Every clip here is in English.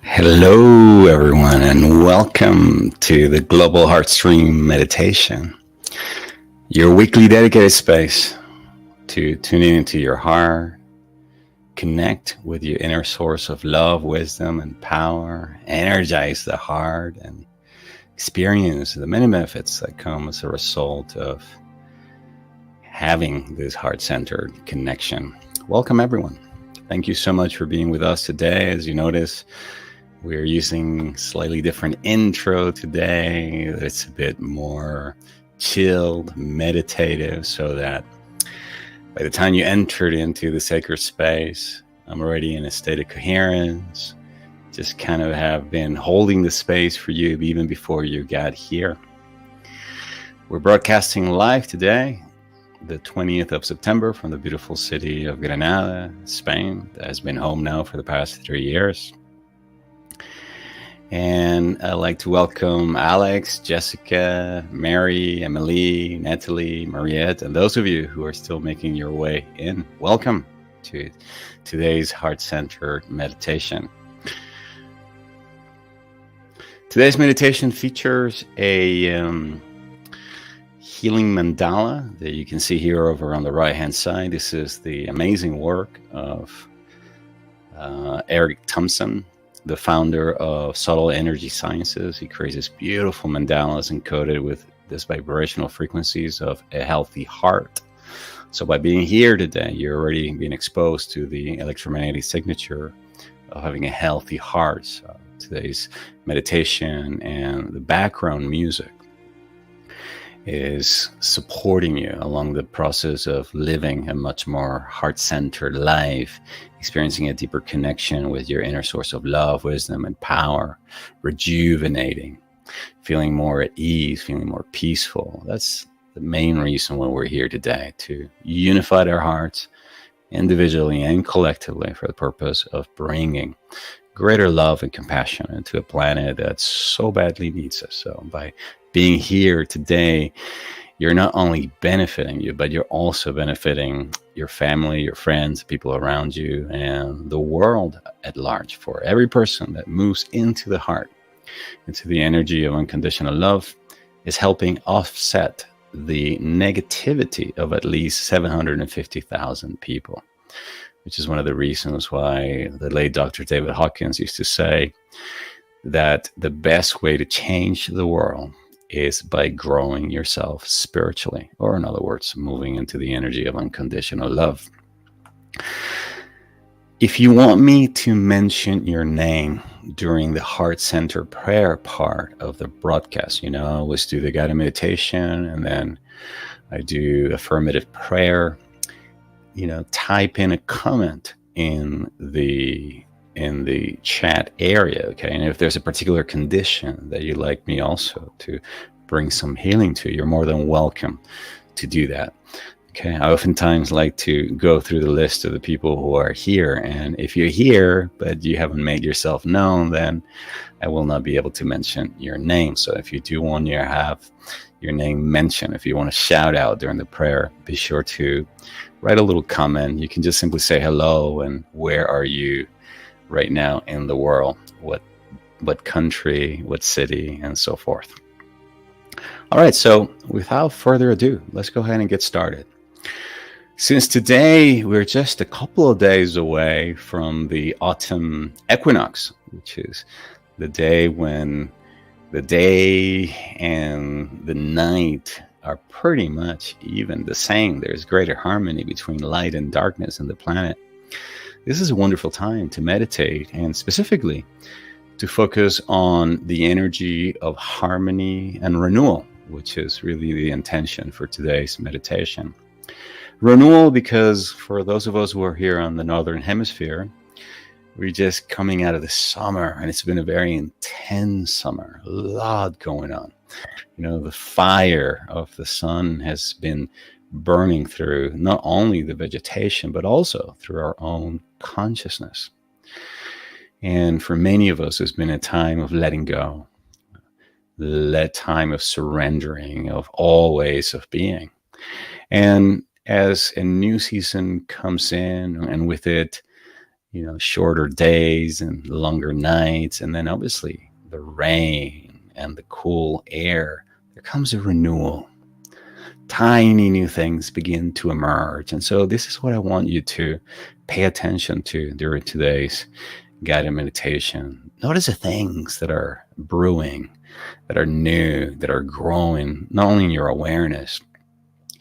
Hello, everyone, and welcome to the Global Heartstream Meditation, your weekly dedicated space to tune into your heart, connect with your inner source of love, wisdom, and power, energize the heart, and experience the many benefits that come as a result of having this heart-centered connection. Welcome, everyone. Thank you so much for being with us today. As you notice, we're using slightly different intro today. It's a bit more chilled, meditative, so that by the time you entered into the sacred space, I'm already in a state of coherence. Just kind of have been holding the space for you even before you got here. We're broadcasting live today, the 20th of September, from the beautiful city of Granada, Spain, that has been home now for the past 3 years. And I'd like to welcome Alex, Jessica, Mary, Emily, Natalie, Mariette, and those of you who are still making your way in. Welcome to today's heart-centered meditation. Today's meditation features a healing mandala that you can see here over on the right-hand side. This is the amazing work of Eric Thompson, the founder of Subtle Energy Sciences. He creates these beautiful mandalas encoded with these vibrational frequencies of a healthy heart. So by being here today, you're already being exposed to the electromagnetic signature of having a healthy heart. So today's meditation and the background music is supporting you along the process of living a much more heart-centered life, experiencing a deeper connection with your inner source of love, wisdom, and power, rejuvenating, feeling more at ease, feeling more peaceful. That's the main reason why we're here today, to unify our hearts individually and collectively for the purpose of bringing greater love and compassion into a planet that so badly needs us. So by being here today, you're not only benefiting you, but you're also benefiting your family, your friends, people around you, and the world at large. For every person that moves into the heart, into the energy of unconditional love, is helping offset the negativity of at least 750,000 people, which is one of the reasons why the late Dr. David Hawkins used to say that the best way to change the world is by growing yourself spiritually, or in other words, moving into the energy of unconditional love. If you want me to mention your name during the heart center prayer part of the broadcast, I always do the guided meditation, and then I do affirmative prayer. Type in a comment in the chat area, okay? And if there's a particular condition that you'd like me also to bring some healing to, you're more than welcome to do that, okay? I oftentimes like to go through the list of the people who are here, and if you're here but you haven't made yourself known, then I will not be able to mention your name. So if you do want to have your name mentioned, if you want to shout out during the prayer, be sure to write a little comment. You can just simply say hello and where are you right now in the world, what country, what city, and so forth. All right, so without further ado, let's go ahead and get started. Since today we're just a couple of days away from the autumn equinox, which is the day when the day and the night are pretty much even the same. There's greater harmony between light and darkness in the planet. This is a wonderful time to meditate, and specifically to focus on the energy of harmony and renewal, which is really the intention for today's meditation. Renewal, because for those of us who are here on the Northern Hemisphere, we're just coming out of the summer, and it's been a very intense summer, a lot going on. The fire of the sun has been burning through not only the vegetation, but also through our own consciousness. And for many of us, it's been a time of letting go, the time of surrendering of all ways of being. And as a new season comes in, and with it, shorter days and longer nights, and then obviously the rain and the cool air, there comes a renewal. Tiny new things begin to emerge. And so this is what I want you to pay attention to during today's guided meditation. Notice the things that are brewing, that are new, that are growing, not only in your awareness,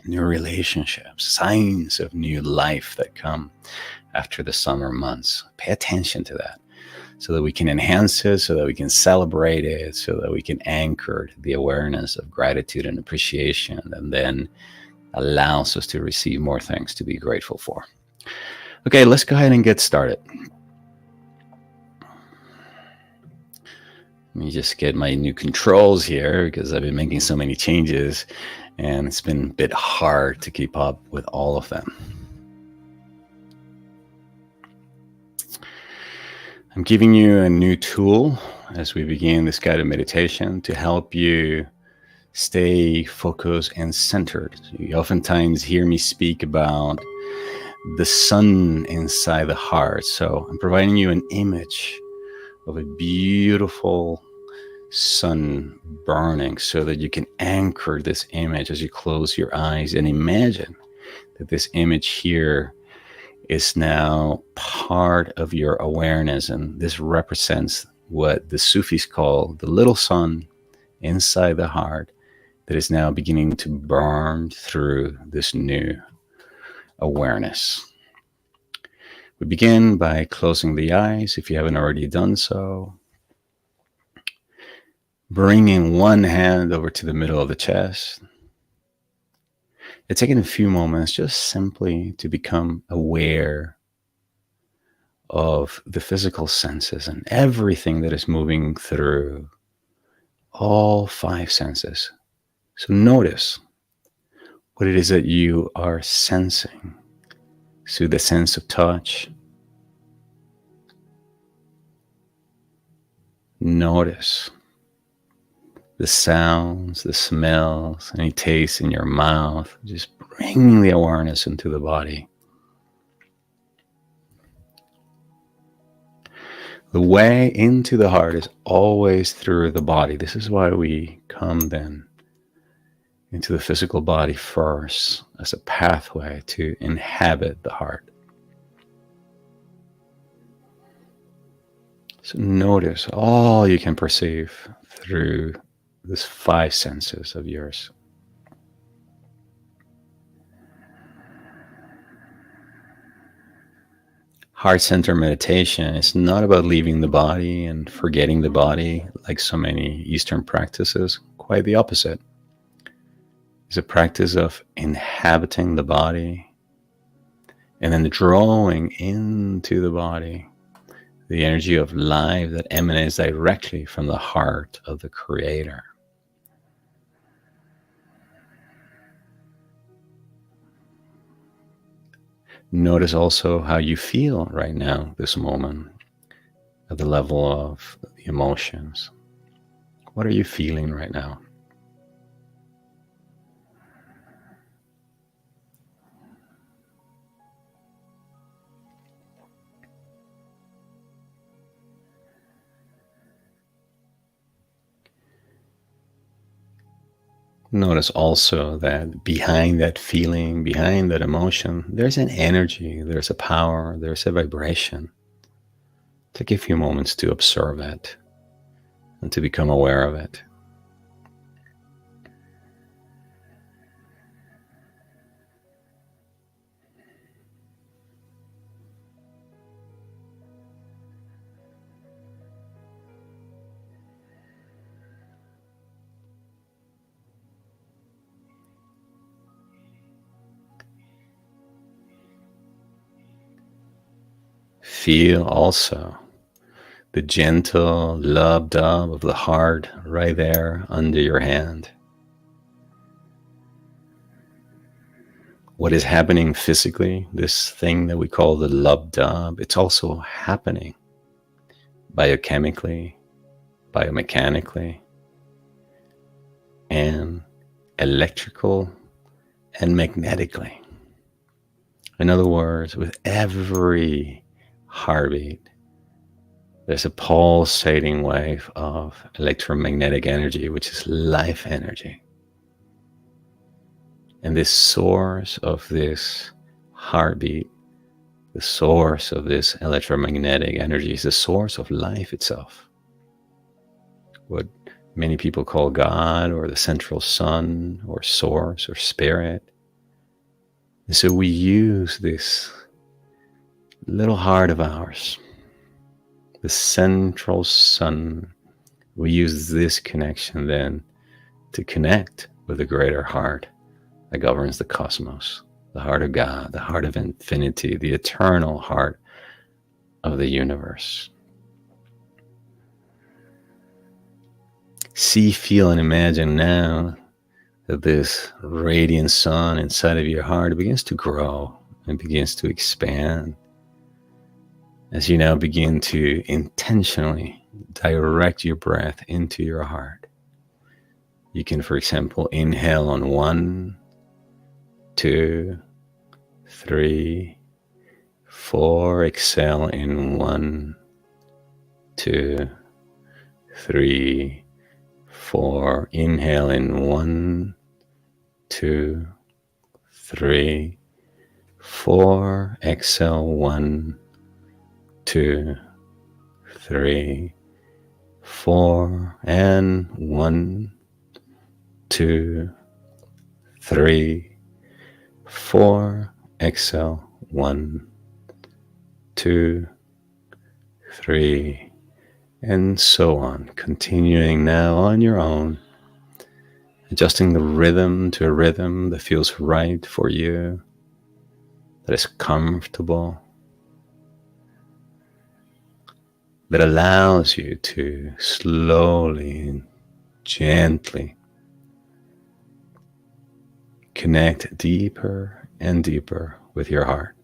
new relationships, signs of new life that come after the summer months. Pay attention to that so that we can enhance it, so that we can celebrate it, so that we can anchor the awareness of gratitude and appreciation, and then allows us to receive more things to be grateful for. Okay, let's go ahead and get started. Let me just get my new controls here because I've been making so many changes and it's been a bit hard to keep up with all of them. I'm giving you a new tool as we begin this guided meditation to help you stay focused and centered. You oftentimes hear me speak about the sun inside the heart. So I'm providing you an image of a beautiful sun burning so that you can anchor this image as you close your eyes and imagine that this image here is now part of your awareness, and this represents what the Sufis call the little sun inside the heart that is now beginning to burn through this new awareness. We begin by closing the eyes if you haven't already done so. Bringing one hand over to the middle of the chest. It's taking a few moments just simply to become aware of the physical senses and everything that is moving through all five senses. So notice what it is that you are sensing through the sense of touch. Notice the sounds, the smells, any taste in your mouth, just bringing the awareness into the body. The way into the heart is always through the body. This is why we come then into the physical body first as a pathway to inhabit the heart. So notice all you can perceive through these five senses of yours. Heart center meditation is not about leaving the body and forgetting the body like so many Eastern practices. Quite the opposite. It's a practice of inhabiting the body and then drawing into the body the energy of life that emanates directly from the heart of the Creator. Notice also how you feel right now, this moment, at the level of the emotions. What are you feeling right now? Notice also that behind that feeling, behind that emotion, there's an energy, there's a power, there's a vibration. Take a few moments to observe it and to become aware of it. Feel also the gentle love dub of the heart right there under your hand. What is happening physically, this thing that we call the love dub, it's also happening biochemically, biomechanically, and electrical and magnetically. In other words, with every heartbeat, there's a pulsating wave of electromagnetic energy, which is life energy. And this source of this heartbeat, the source of this electromagnetic energy, is the source of life itself. What many people call God, or the central sun, or source, or spirit. And so we use this little heart of ours, the central sun. We use this connection then to connect with the greater heart that governs the cosmos, the heart of God, the heart of infinity, the eternal heart of the universe. See, feel, and imagine now that this radiant sun inside of your heart begins to grow and begins to expand as you now begin to intentionally direct your breath into your heart. You can, for example, inhale on 1, 2, 3, 4. Exhale in 1, 2, 3, 4. Inhale in 1, 2, 3, 4. Exhale 1, 2, 3, 4. And 1, 2, 3, 4. Exhale 1, 2, 3, and so on. Continuing now on your own, adjusting the rhythm to a rhythm that feels right for you, that is comfortable, that allows you to slowly and gently connect deeper and deeper with your heart.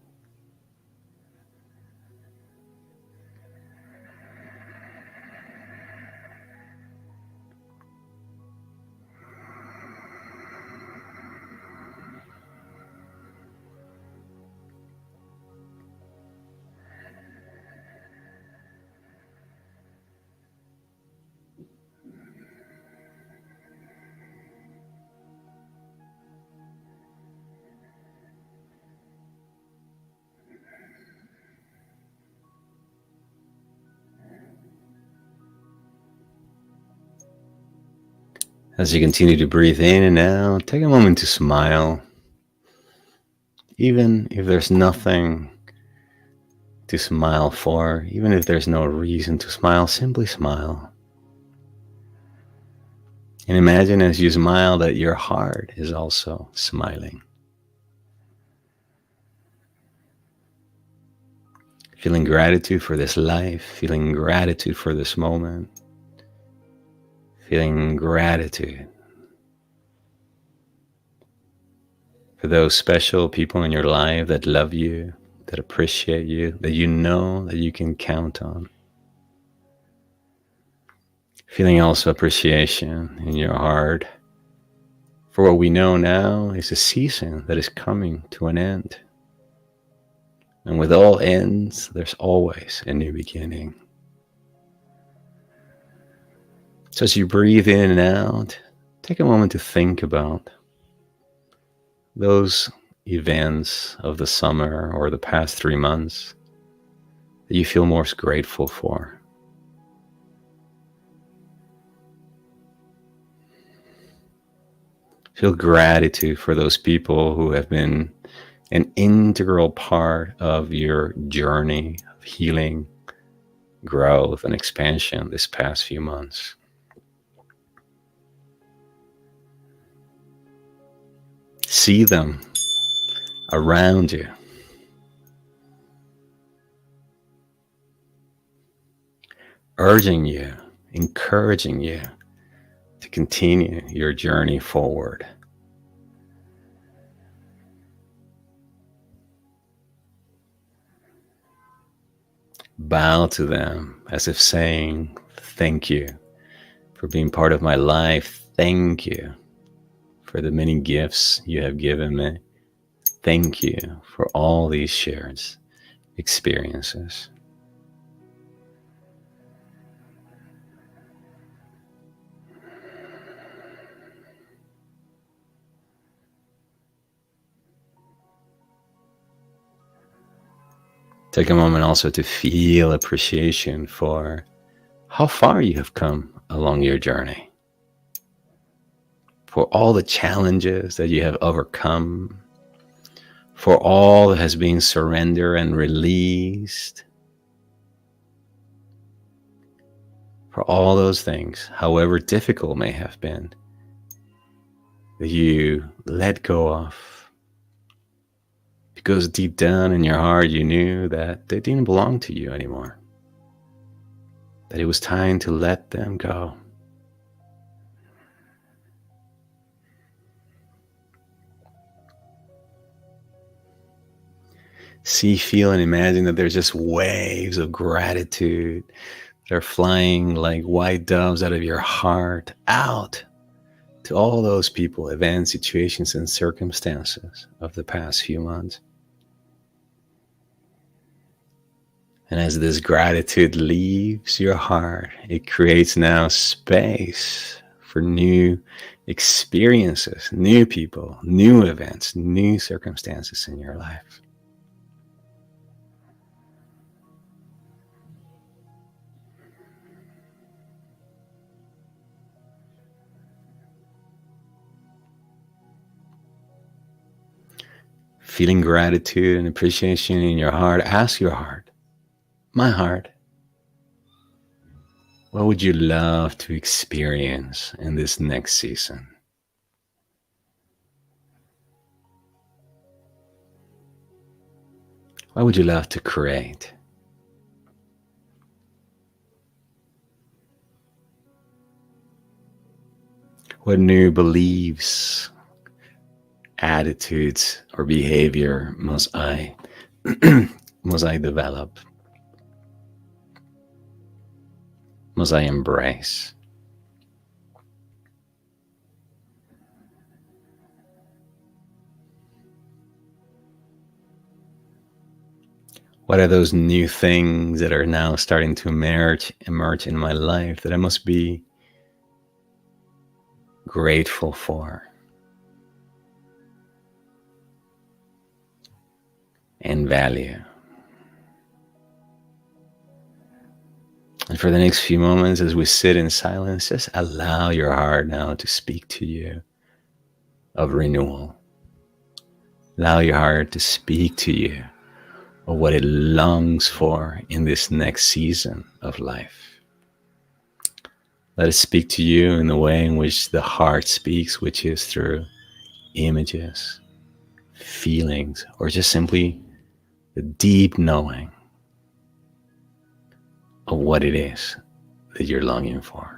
As you continue to breathe in and out, take a moment to smile. Even if there's nothing to smile for, even if there's no reason to smile, simply smile. And imagine as you smile that your heart is also smiling. Feeling gratitude for this life, feeling gratitude for this moment, feeling gratitude for those special people in your life that love you, that appreciate you, that you know that you can count on. Feeling also appreciation in your heart for what we know now is a season that is coming to an end. And with all ends, there's always a new beginning. So as you breathe in and out, take a moment to think about those events of the summer or the past 3 months that you feel most grateful for. Feel gratitude for those people who have been an integral part of your journey of healing, growth, and expansion this past few months. See them around you. Urging you, encouraging you to continue your journey forward. Bow to them as if saying, thank you for being part of my life. Thank you for the many gifts you have given me. Thank you for all these shared experiences. Take a moment also to feel appreciation for how far you have come along your journey, for all the challenges that you have overcome, for all that has been surrendered and released, for all those things, however difficult may have been, that you let go of, because deep down in your heart you knew that they didn't belong to you anymore, that it was time to let them go. See, feel, and imagine that there's just waves of gratitude that are flying like white doves out of your heart out to all those people, events, situations, and circumstances of the past few months. And as this gratitude leaves your heart, it creates now space for new experiences, new people, new events, new circumstances in your life. Feeling gratitude and appreciation in your heart, ask your heart, my heart, what would you love to experience in this next season? What would you love to create? What new beliefs, attitudes, or behavior must I must I develop? Must I embrace? What are those new things that are now starting to emerge in my life that I must be grateful for and value? And for the next few moments, as we sit in silence, just allow your heart now to speak to you of renewal. Allow your heart to speak to you of what it longs for in this next season of life. Let it speak to you in the way in which the heart speaks, which is through images, feelings, or just simply the deep knowing of what it is that you're longing for.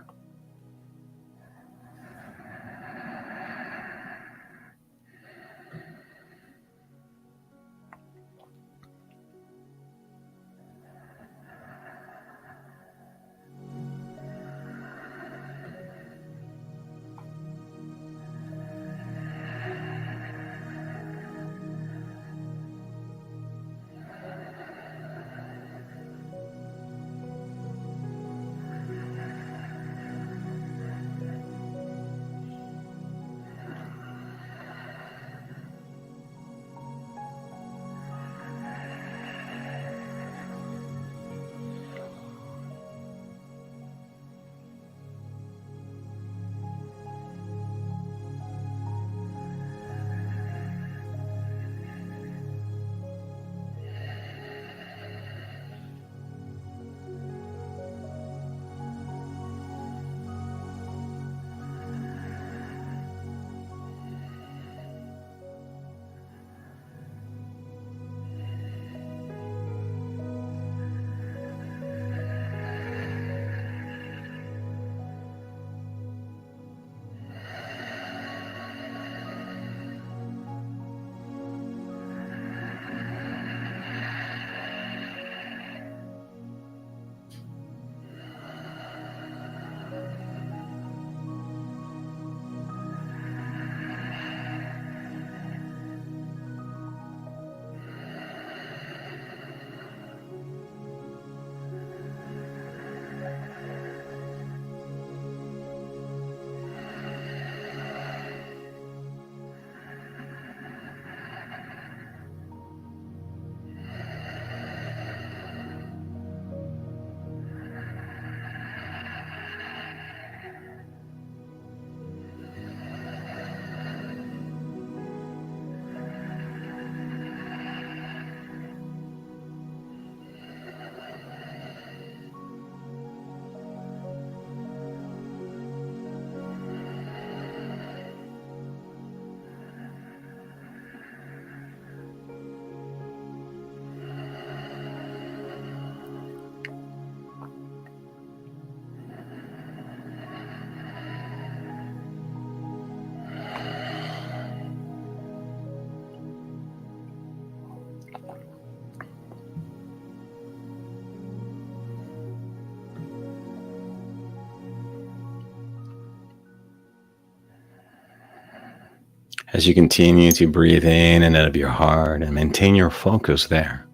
As you continue to breathe in and out of your heart and maintain your focus there,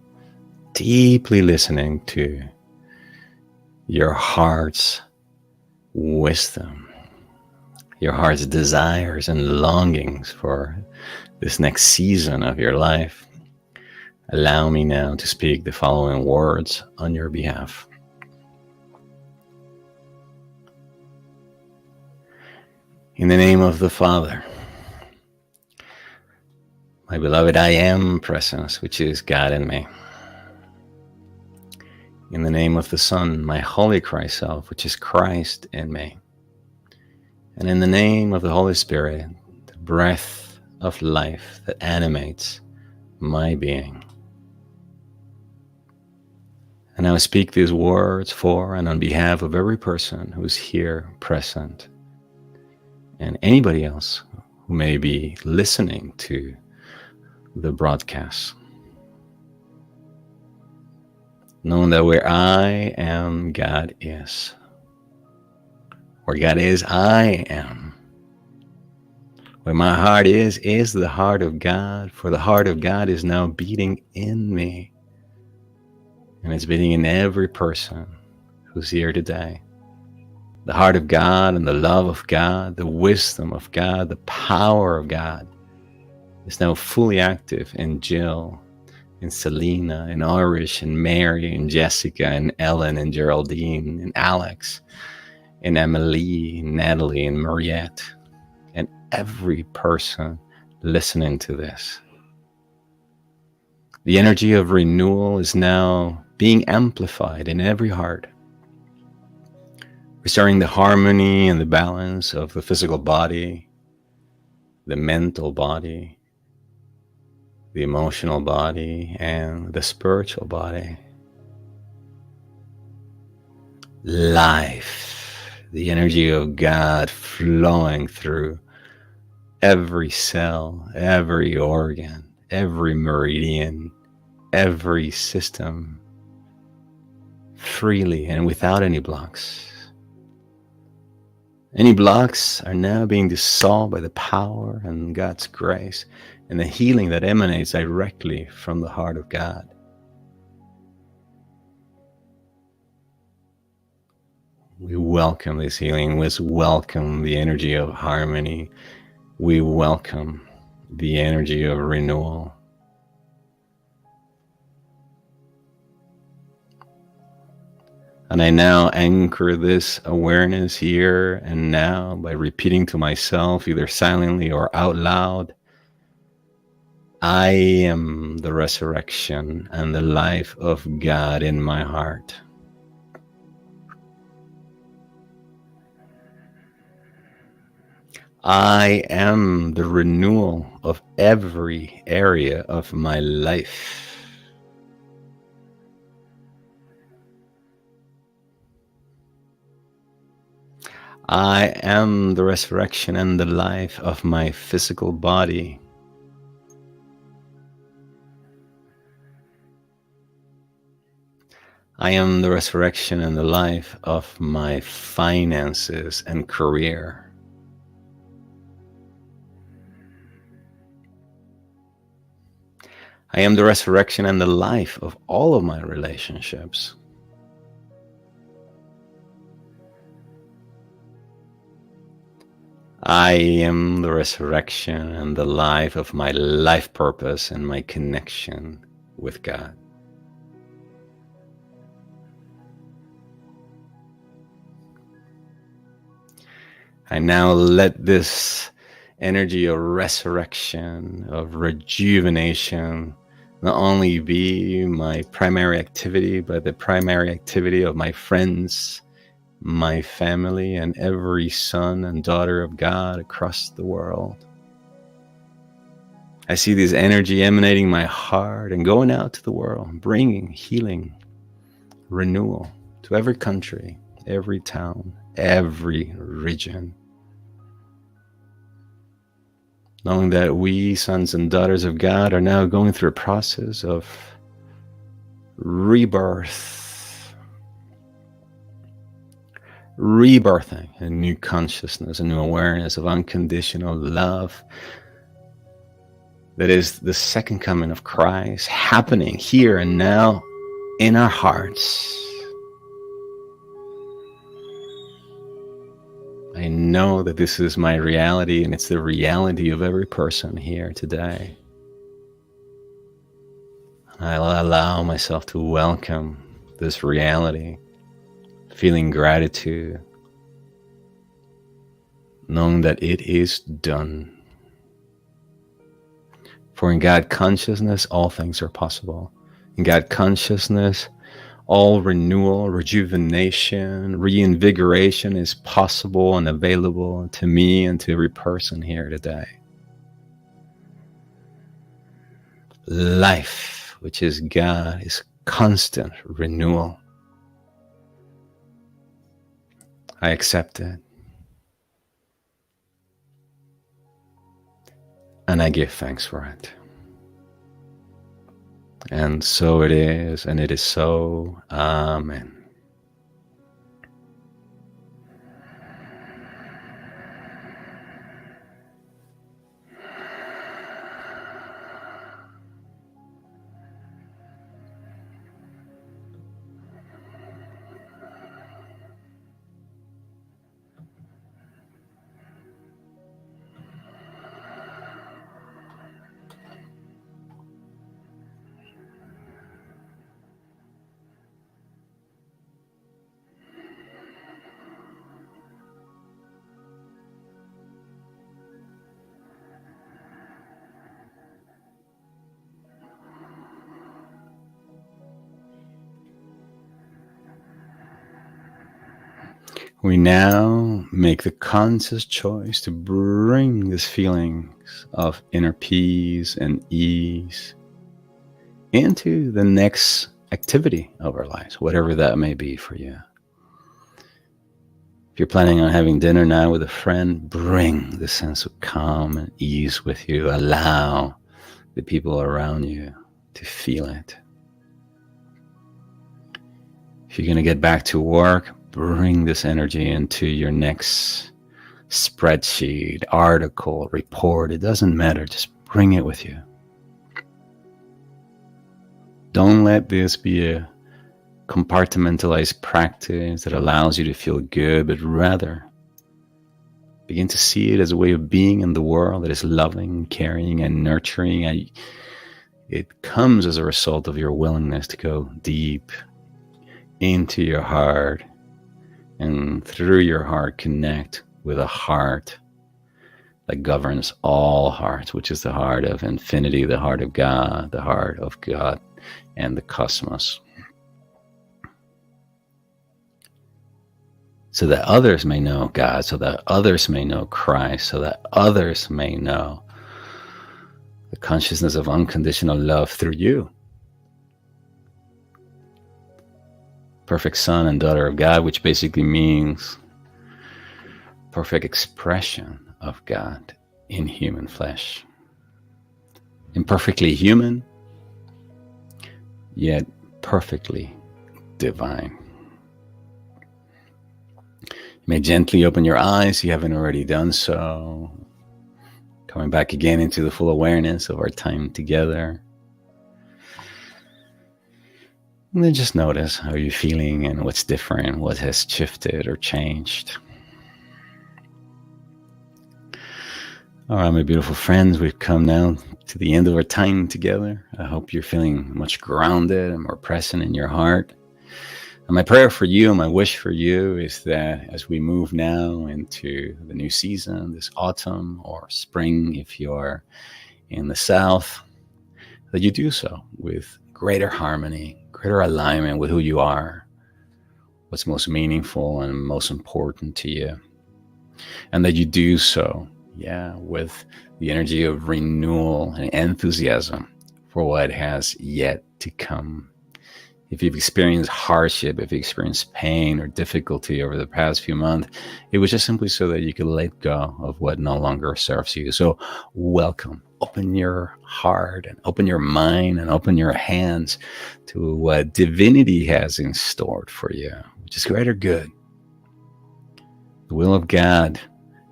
deeply listening to your heart's wisdom, your heart's desires and longings for this next season of your life, allow me now to speak the following words on your behalf. In the name of the Father, my beloved I Am presence, which is God in me. In the name of the Son, my Holy Christ Self, which is Christ in me. And in the name of the Holy Spirit, the breath of life that animates my being. And I speak these words for and on behalf of every person who's here present and anybody else who may be listening to the broadcast. Knowing that where I am, God is. Where God is, I am. Where my heart is the heart of God, for the heart of God is now beating in me. And it's beating in every person who's here today. The heart of God and the love of God, the wisdom of God, the power of God is now fully active in Jill, in Selena, in Irish, in Mary, in Jessica, in Ellen, in Geraldine, in Alex, in Emily, in Natalie, in Mariette, and every person listening to this. The energy of renewal is now being amplified in every heart, restoring the harmony and the balance of the physical body, the mental body, the emotional body, and the spiritual body. Life, the energy of God flowing through every cell, every organ, every meridian, every system, freely and without any blocks. Any blocks are now being dissolved by the power and God's grace and the healing that emanates directly from the heart of God. We welcome this healing. We welcome the energy of harmony. We welcome the energy of renewal. And I now anchor this awareness here and now by repeating to myself, either silently or out loud, I am the resurrection and the life of God in my heart. I am the renewal of every area of my life. I am the resurrection and the life of my physical body. I am the resurrection and the life of my finances and career. I am the resurrection and the life of all of my relationships. I am the resurrection and the life of my life purpose and my connection with God. I now let this energy of resurrection, of rejuvenation, not only be my primary activity, but the primary activity of my friends, my family, and every son and daughter of God across the world. I see this energy emanating my heart and going out to the world, bringing healing, renewal to every country, every town, every region. Knowing that we, sons and daughters of God, are now going through a process of rebirth, rebirthing a new consciousness, a new awareness of unconditional love that is the second coming of Christ happening here and now in our hearts. I know that this is my reality, and it's the reality of every person here today. I'll allow myself to welcome this reality, feeling gratitude, knowing that it is done. For in God consciousness, all things are possible. In God consciousness, all renewal, rejuvenation, reinvigoration is possible and available to me and to every person here today. Life, which is God, is constant renewal. I accept it. And I give thanks for it. And so it is, and it is so. Amen. We now make the conscious choice to bring these feelings of inner peace and ease into the next activity of our lives, whatever that may be for you. If you're planning on having dinner now with a friend, bring the sense of calm and ease with you. Allow the people around you to feel it. If you're going to get back to work, bring this energy into your next spreadsheet, article, report. It doesn't matter. Just bring it with you. Don't let this be a compartmentalized practice that allows you to feel good, but rather begin to see it as a way of being in the world that is loving, caring, and nurturing. It comes as a result of your willingness to go deep into your heart, and through your heart connect with a heart that governs all hearts, which is the heart of infinity, the heart of God and the cosmos. So that others may know God, so that others may know Christ, so that others may know the consciousness of unconditional love through you. Perfect son and daughter of God, which basically means perfect expression of God in human flesh. Imperfectly human, yet perfectly divine. You may gently open your eyes if you haven't already done so. Coming back again into the full awareness of our time together. And then just notice how you're feeling and what's different, what has shifted or changed. All right, my beautiful friends, we've come now to the end of our time together. I hope you're feeling much grounded and more present in your heart. And my prayer for you, my wish for you is that as we move now into the new season, this autumn or spring, if you're in the South, that you do so with greater harmony, greater alignment with who you are, what's most meaningful and most important to you. And that you do so, with the energy of renewal and enthusiasm for what has yet to come. If you've experienced hardship, if you experienced pain or difficulty over the past few months, it was just simply so that you could let go of what no longer serves you. So welcome. Open your heart and open your mind and open your hands to what divinity has in store for you, which is greater good. The will of God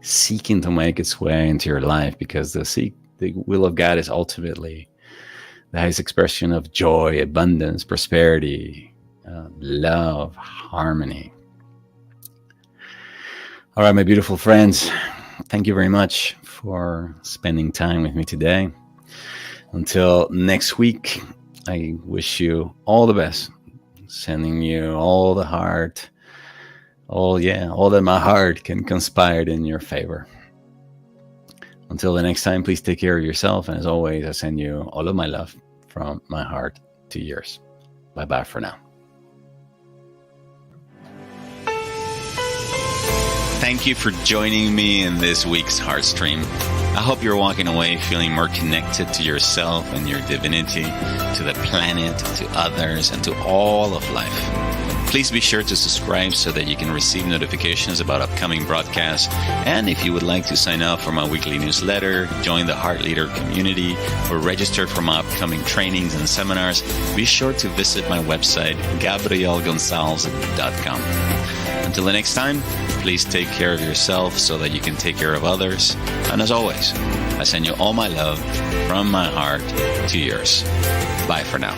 seeking to make its way into your life, because the the will of God is ultimately the highest expression of joy, abundance, prosperity, love, harmony. All right, my beautiful friends, thank you very much for spending time with me today. Until next week, I wish you all the best. Sending you all the heart, all that my heart can conspire in your favor. Until the next time, please take care of yourself. And as always, I send you all of my love from my heart to yours. Bye-bye for now. Thank you for joining me in this week's Heartstream. I hope you're walking away feeling more connected to yourself and your divinity, to the planet, to others, and to all of life. Please be sure to subscribe so that you can receive notifications about upcoming broadcasts. And if you would like to sign up for my weekly newsletter, join the Heart Leader community, or register for my upcoming trainings and seminars, be sure to visit my website, GabrielGonzalez.com. Until the next time, please take care of yourself so that you can take care of others. And as always, I send you all my love from my heart to yours. Bye for now.